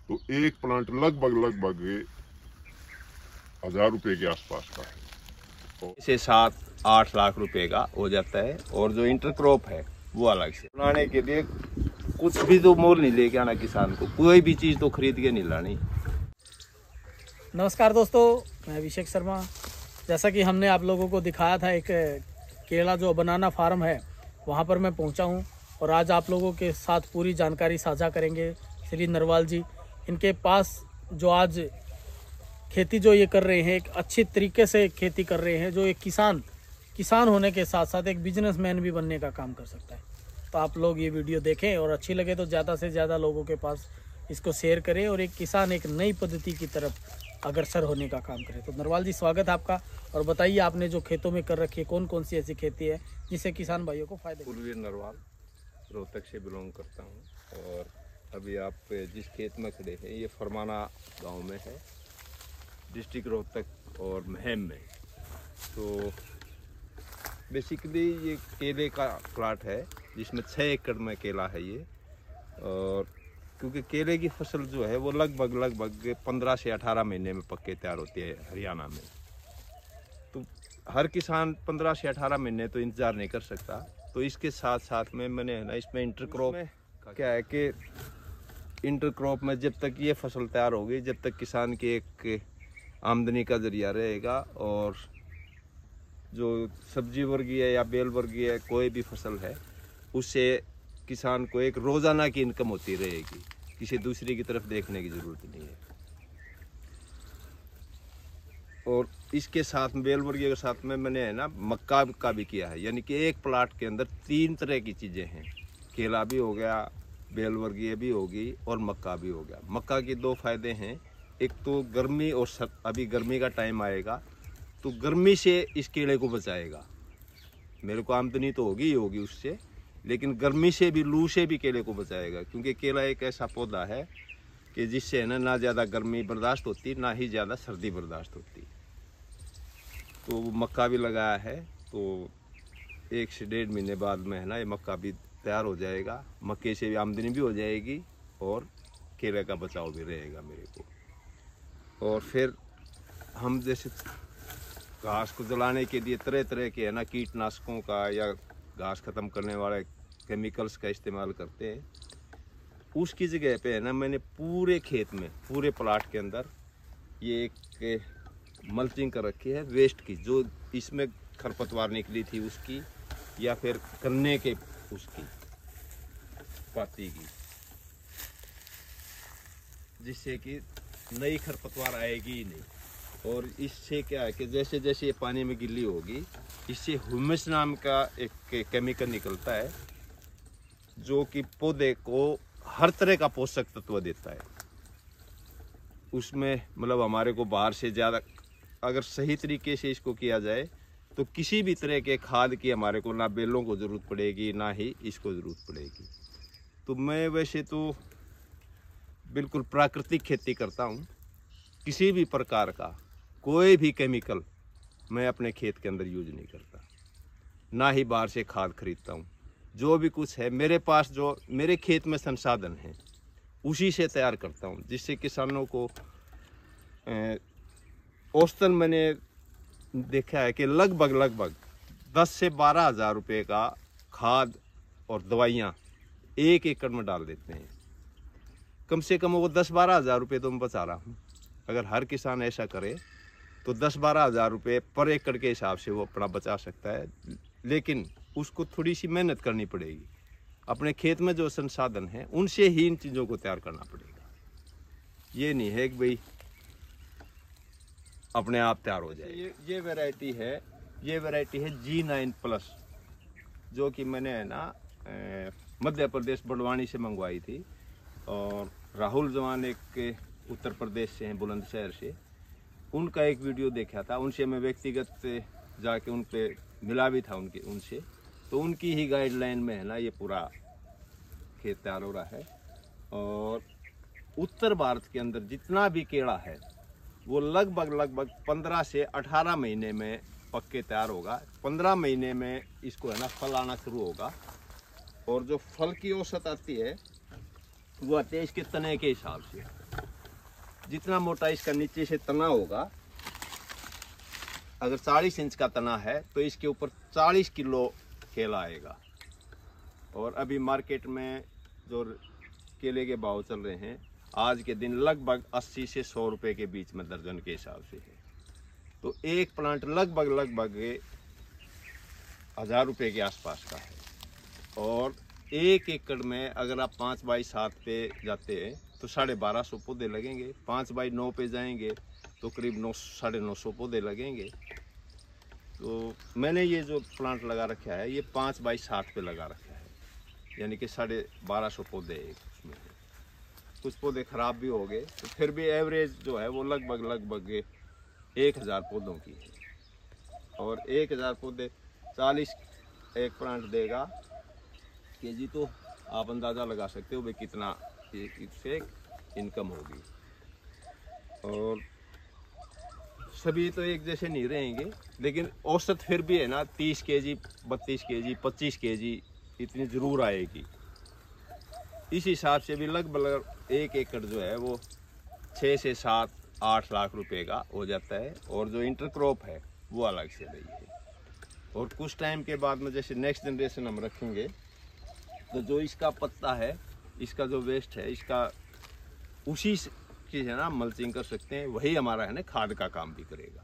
तो एक प्लांट लगभग 1000 रुपए के आसपास का है। इसे 7-8 लाख रुपए का हो जाता है। और जो इंटरक्रॉप है वो अलग से बनाने के लिए कुछ भी तो मोल नहीं लेके आना किसान को, कोई भी चीज़ तो खरीद के नहीं लानी। नमस्कार दोस्तों, मैं अभिषेक शर्मा। जैसा कि हमने आप लोगों को दिखाया था, एक केला जो बनाना फार्म है वहाँ पर मैं पहुँचा हूँ और आज आप लोगों के साथ पूरी जानकारी साझा करेंगे। श्री नरवाल जी, इनके पास जो आज खेती जो ये कर रहे हैं, एक अच्छी तरीके से खेती कर रहे हैं, जो एक किसान होने के साथ साथ एक बिजनेसमैन भी बनने का काम कर सकता है। तो आप लोग ये वीडियो देखें और अच्छी लगे तो ज़्यादा से ज़्यादा लोगों के पास इसको शेयर करें और एक किसान एक नई पद्धति की तरफ अग्रसर होने का काम करें। तो नरवाल जी, स्वागत है आपका। और बताइए, आपने जो खेतों में कर रखी है, कौन कौन सी ऐसी खेती है जिससे किसान भाइयों को फायदे? पूर्वी नरवाल, रोहतक से बिलोंग करता हूँ। और अभी आप जिस खेत में खड़े हैं ये फरमाना गांव में है, डिस्ट्रिक्ट रोहतक और महम में। तो बेसिकली ये केले का प्लाट है जिसमें 6 एकड़ में केला है ये। और क्योंकि केले की फसल जो है वो लगभग 15 से 18 महीने में पक के तैयार होती है हरियाणा में। तो हर किसान 15 से 18 महीने तो इंतज़ार नहीं कर सकता। तो इसके साथ साथ में मैंने है ना, इसमें इंटरक्रॉप क्या है कि इंटरक्रॉप में जब तक ये फसल तैयार होगी, जब तक किसान की एक आमदनी का जरिया रहेगा। और जो सब्जी वर्गीय या बेल वर्गीय कोई भी फसल है, उससे किसान को एक रोज़ाना की इनकम होती रहेगी, किसी दूसरी की तरफ देखने की ज़रूरत नहीं है। और इसके साथ बेल वर्गीय के साथ में मैंने है ना मक्का का भी किया है। यानी कि एक प्लाट के अंदर 3 तरह की चीज़ें हैं, केला भी हो गया, बेल वर्गीय भी होगी और मक्का भी हो गया। मक्का के 2 फायदे हैं, एक तो गर्मी और अभी गर्मी का टाइम आएगा तो गर्मी से इस केले को बचाएगा। मेरे को आमदनी तो होगी ही होगी उससे, लेकिन गर्मी से भी, लू से भी केले को बचाएगा। क्योंकि केला एक ऐसा पौधा है कि जिससे है ना ज़्यादा गर्मी बर्दाश्त होती, ना ही ज़्यादा सर्दी बर्दाश्त होती। तो मक्का भी लगाया है, तो 1 से 1.5 महीने बाद में है ना ये मक्का भी तैयार हो जाएगा। मक्के से भी आमदनी भी हो जाएगी और केले का बचाव भी रहेगा मेरे को। और फिर हम जैसे घास को जलाने के लिए तरह तरह के है ना कीटनाशकों का या घास ख़त्म करने वाले केमिकल्स का इस्तेमाल करते हैं। उसकी जगह पे है ना मैंने पूरे खेत में, पूरे प्लाट के अंदर ये एक मल्चिंग कर रखी है वेस्ट की, जो इसमें खरपतवार निकली थी उसकी, या फिर गन्ने के उसकी पाती की, जिससे कि नई खरपतवार आएगी ही नहीं। और इससे क्या है कि जैसे जैसे ये पानी में गिल्ली होगी, इससे ह्यूमस नाम का एक केमिकल निकलता है जो कि पौधे को हर तरह का पोषक तत्व देता है। उसमें मतलब हमारे को बाहर से ज़्यादा अगर सही तरीके से इसको किया जाए तो किसी भी तरह के खाद की हमारे को ना बेलों को ज़रूरत पड़ेगी, ना ही इसको ज़रूरत पड़ेगी। तो मैं वैसे तो बिल्कुल प्राकृतिक खेती करता हूँ। किसी भी प्रकार का कोई भी केमिकल मैं अपने खेत के अंदर यूज नहीं करता, ना ही बाहर से खाद खरीदता हूँ। जो भी कुछ है मेरे पास, जो मेरे खेत में संसाधन है, उसी से तैयार करता हूँ, जिससे किसानों को औसतन मैंने देखा है कि लगभग 10 से 12 हज़ार रुपये का खाद और दवाइयाँ 1 एकड़ में डाल देते हैं। कम से कम वो 10-12 हज़ार रुपये तो मैं बचा रहा हूँ। अगर हर किसान ऐसा करे तो 10-12 हज़ार रुपये पर एकड़ के हिसाब से वो अपना बचा सकता है। लेकिन उसको थोड़ी सी मेहनत करनी पड़ेगी। अपने खेत में जो संसाधन हैं उनसे ही इन चीज़ों को तैयार करना पड़ेगा। ये नहीं है कि भाई अपने आप तैयार हो जाए। ये वैरायटी है G9+, जो कि मैंने है ना मध्य प्रदेश बड़वानी से मंगवाई थी। और राहुल जवान एक उत्तर प्रदेश से हैं, बुलंदशहर से, उनका एक वीडियो देखा था। उनसे मैं व्यक्तिगत जाके उन पे मिला भी था उनसे। तो उनकी ही गाइडलाइन में है ना ये पूरा खेत तैयार हो रहा है। और उत्तर भारत के अंदर जितना भी केला है वो लगभग 15 से 18 महीने में पक के तैयार होगा। 15 महीने में इसको है ना फल आना शुरू होगा। और जो फल की औसत आती है वो आती है इसके तने के हिसाब से। जितना मोटा इसका नीचे से तना होगा, अगर 40 इंच का तना है तो इसके ऊपर 40 किलो केला आएगा। और अभी मार्केट में जो केले के भाव चल रहे हैं आज के दिन लगभग 80 से 100 रुपए के बीच में दर्जन के हिसाब से है। तो एक प्लांट लगभग 1000 रुपए के आसपास का है। और 1 एकड़ में अगर आप 5 बाई 7 पे जाते हैं तो 1250 पौधे लगेंगे। 5 बाई 9 पे जाएंगे तो करीब 900-950 पौधे लगेंगे। तो मैंने ये जो प्लांट लगा रखा है ये 5 बाई 7 पे लगा रखा है, यानी कि 1250 पौधे उसमें है। कुछ पौधे खराब भी हो गए तो फिर भी एवरेज जो है वो लगभग 1000 पौधों की है। और 1000 पौधे 40 एक प्लांट देगा केजी, तो आप अंदाज़ा लगा सकते हो भाई कितना इससे इनकम होगी। और सभी तो एक जैसे नहीं रहेंगे, लेकिन औसत फिर भी है ना 30 केजी, 32 केजी, 25 केजी इतनी ज़रूर आएगी। इस हिसाब से भी लगभग 1 एकड़ जो है वो 6 से 7-8 लाख रुपए का हो जाता है। और जो इंटरक्रॉप है वो अलग से रही है। और कुछ टाइम के बाद में जैसे नेक्स्ट जनरेशन हम रखेंगे तो जो इसका पत्ता है, इसका जो वेस्ट है, इसका उसी की है ना मल्चिंग कर सकते हैं, वही हमारा है ना खाद का काम भी करेगा।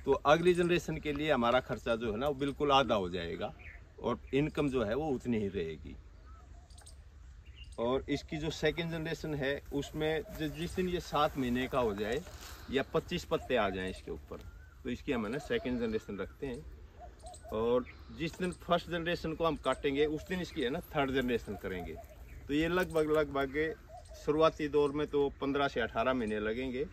तो अगली जनरेशन के लिए हमारा खर्चा जो है ना वो बिल्कुल आधा हो जाएगा और इनकम जो है वो उतनी ही रहेगी। और इसकी जो सेकंड जनरेशन है उसमें जिस दिन ये 7 महीने का हो जाए या 25 पत्ते आ जाएं इसके ऊपर, तो इसकी हम है ना सेकेंड जनरेशन रखते हैं। और जिस दिन फर्स्ट जनरेशन को हम काटेंगे उस दिन इसकी है ना थर्ड जनरेशन करेंगे। तो ये लगभग शुरुआती दौर में तो 15 से 18 महीने लगेंगे।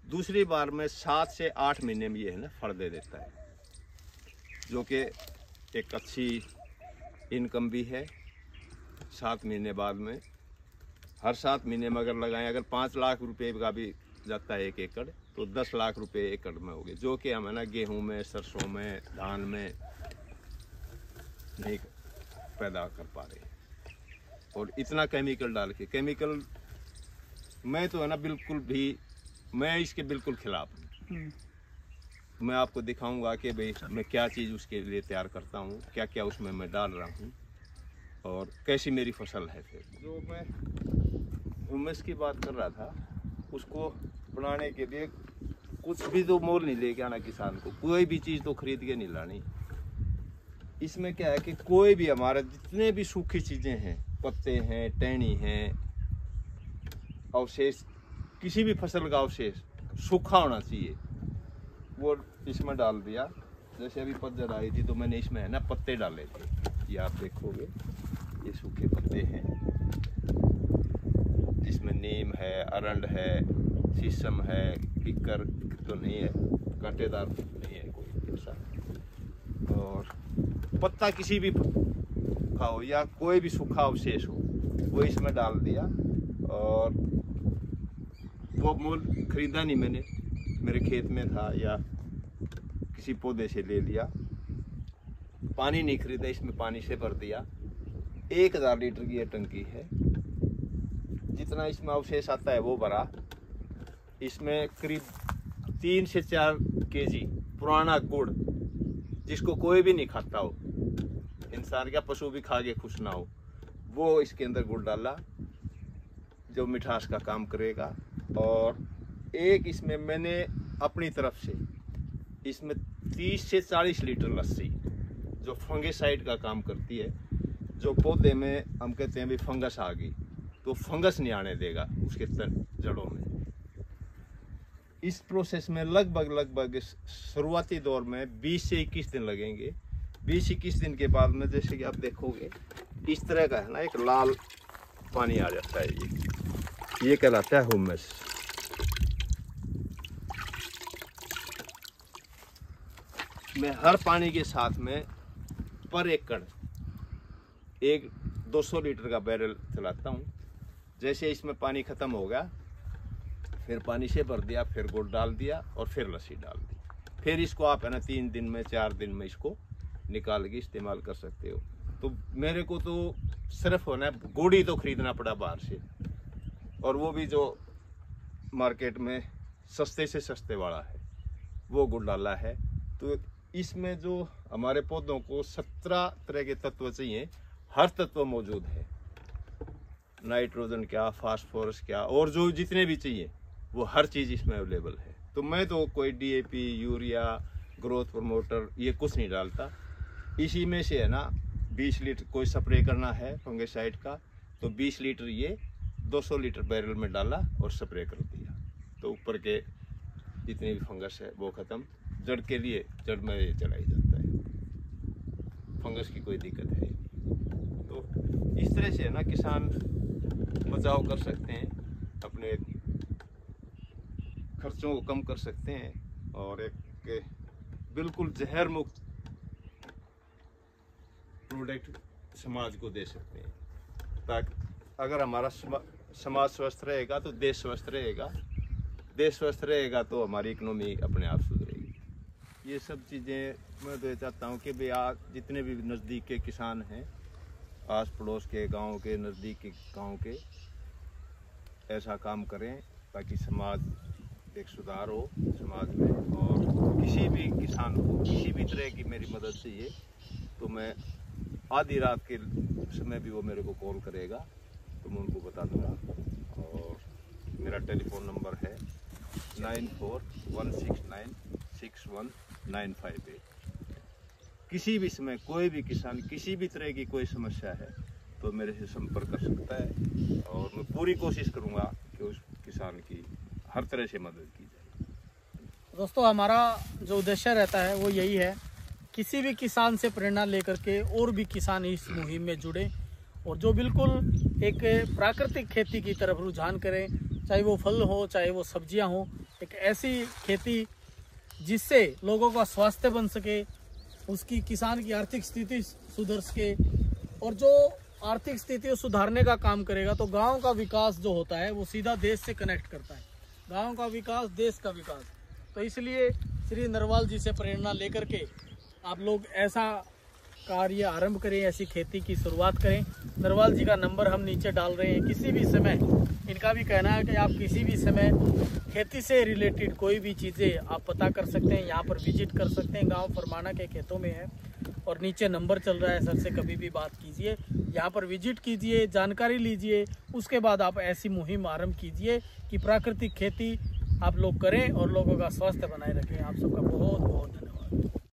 दूसरी बार में 7 से 8 महीने में ये है ना फल दे देता है, जो कि एक अच्छी इनकम भी है। 7 महीने बाद में, हर 7 महीने में अगर लगाएं, अगर 5 लाख रुपए का भी जाता है 1 एकड़ तो 10 लाख रुपए एकड़ में हो गए, जो कि हम है ना गेहूं में, सरसों में, धान में नहीं पैदा कर पा रहे हैं। और इतना केमिकल डाल के, केमिकल मैं तो है ना बिल्कुल भी, मैं इसके बिल्कुल खिलाफ हूँ। मैं आपको दिखाऊंगा कि भाई मैं क्या चीज़ उसके लिए तैयार करता हूँ, क्या क्या उसमें मैं डाल रहा हूँ और कैसी मेरी फसल है। फिर जो मैं हुमस की बात कर रहा था, उसको बनाने के लिए कुछ भी तो मोल नहीं लेके आना किसान को, कोई भी चीज़ तो खरीद के नहीं लानी। इसमें क्या है कि कोई भी हमारे जितने भी सूखी चीज़ें हैं, पत्ते हैं, टहनी हैं, अवशेष, किसी भी फसल का अवशेष सूखा होना चाहिए, वो इसमें डाल दिया। जैसे अभी पतझड़ आई थी तो मैंने इसमें है ना पत्ते डाले थे, ये आप देखोगे ये सूखे पत्ते हैं, जिसमें नीम है, अरंड है, शीशम है, किक्कर तो नहीं है, कांटेदार नहीं है कोई ऐसा। और पत्ता किसी भी का हो या कोई भी सूखा अवशेष हो वो इसमें डाल दिया। और वो मोल खरीदा नहीं मैंने, मेरे खेत में था या किसी पौधे से ले लिया। पानी नहीं खरीदा, इसमें पानी से भर दिया। 1000 लीटर की ये टंकी है, जितना इसमें अवशेष आता है वो भरा। इसमें करीब 3 से 4 केजी पुराना गुड़, जिसको कोई भी नहीं खाता हो, इंसान क्या पशु भी खा के खुश ना हो, वो इसके अंदर गुड़ डाला जो मिठास का काम करेगा। और एक इसमें मैंने अपनी तरफ से इसमें 30 से 40 लीटर लस्सी जो फंगिसाइड का काम करती है, जो पौधे में हम कहते हैं भी फंगस आ गई तो फंगस नहीं आने देगा उसके जड़ों में। इस प्रोसेस में लगभग शुरुआती दौर में 20 से 21 दिन लगेंगे। 20-21 दिन के बाद में जैसे कि आप देखोगे इस तरह का है ना एक लाल पानी आ जाता है, ये कहलाता है हुमस। मैं हर पानी के साथ में पर एकड़ 200 लीटर का बैरल चलाता हूँ। जैसे इसमें पानी ख़त्म हो गया फिर पानी से भर दिया, फिर गुड़ डाल दिया और फिर लस्सी डाल दी। फिर इसको आप है ना 3 दिन में 4 दिन में इसको निकाल के इस्तेमाल कर सकते हो। तो मेरे को तो सिर्फ है ना गुड़ ही तो खरीदना पड़ा बाहर से, और वो भी जो मार्केट में सस्ते से सस्ते वाला है, वो गुड़ डाला है। तो इसमें जो हमारे पौधों को 17 तरह के तत्व चाहिए, हर तत्व मौजूद है। नाइट्रोजन क्या, फास्फोरस क्या, और जो जितने भी चाहिए वो हर चीज़ इसमें अवेलेबल है। तो मैं तो कोई DAP, यूरिया, ग्रोथ प्रमोटर ये कुछ नहीं डालता। इसी में से है ना 20 लीटर कोई स्प्रे करना है फंगिसाइड का, तो 20 लीटर ये 200 लीटर बैरल में डाला और स्प्रे कर दिया, तो ऊपर के जितने भी फंगस है वो ख़त्म। जड़ के लिए जड़ में ये चला ही जाता है, फंगस की कोई दिक्कत है। तो इस तरह से है ना किसान बचाव कर सकते हैं, अपने खर्चों को कम कर सकते हैं और एक बिल्कुल जहर मुक्त प्रोडक्ट समाज को दे सकते हैं। ताकि अगर हमारा समाज स्वस्थ रहेगा तो देश स्वस्थ रहेगा, देश स्वस्थ रहेगा तो हमारी इकोनॉमी अपने आप सुधरेगी। ये सब चीज़ें मैं तो चाहता हूँ कि भाई आज जितने भी नज़दीक के किसान हैं, आस पड़ोस के गांव के, नज़दीक के गांव के, ऐसा काम करें ताकि समाज एक सुधार हो समाज में। और किसी भी किसान को किसी भी तरह की मेरी मदद चाहिए तो मैं आधी रात के समय भी वो मेरे को कॉल करेगा तो मैं उनको बता दूँगा। और मेरा टेलीफोन नंबर है 9416961958। किसी भी समय कोई भी किसान किसी भी तरह की कोई समस्या है तो मेरे से संपर्क कर सकता है और मैं पूरी कोशिश करूँगा कि उस किसान की हर तरह से मदद की जाए। दोस्तों, हमारा जो उद्देश्य रहता है वो यही है, किसी भी किसान से प्रेरणा लेकर के और भी किसान इस मुहिम में जुड़े और जो बिल्कुल एक प्राकृतिक खेती की तरफ रुझान करें, चाहे वो फल हो चाहे वो सब्जियां हो, एक ऐसी खेती जिससे लोगों का स्वास्थ्य बन सके, उसकी किसान की आर्थिक स्थिति सुधर सके। और जो आर्थिक स्थिति सुधारने का काम करेगा तो गांव का विकास जो होता है वो सीधा देश से कनेक्ट करता है। गांव का विकास देश का विकास। तो इसलिए श्री नरवाल जी से प्रेरणा लेकर के आप लोग ऐसा कार्य आरंभ करें, ऐसी खेती की शुरुआत करें। नरवाल जी का नंबर हम नीचे डाल रहे हैं। किसी भी समय इनका भी कहना है कि आप किसी भी समय खेती से रिलेटेड कोई भी चीज़ें आप पता कर सकते हैं, यहाँ पर विजिट कर सकते हैं। गांव फरमाना के खेतों में है और नीचे नंबर चल रहा है, सर से कभी भी बात कीजिए, यहाँ पर विजिट कीजिए, जानकारी लीजिए। उसके बाद आप ऐसी मुहिम आरंभ कीजिए कि प्राकृतिक खेती आप लोग करें और लोगों का स्वास्थ्य बनाए रखें। आप सबका बहुत बहुत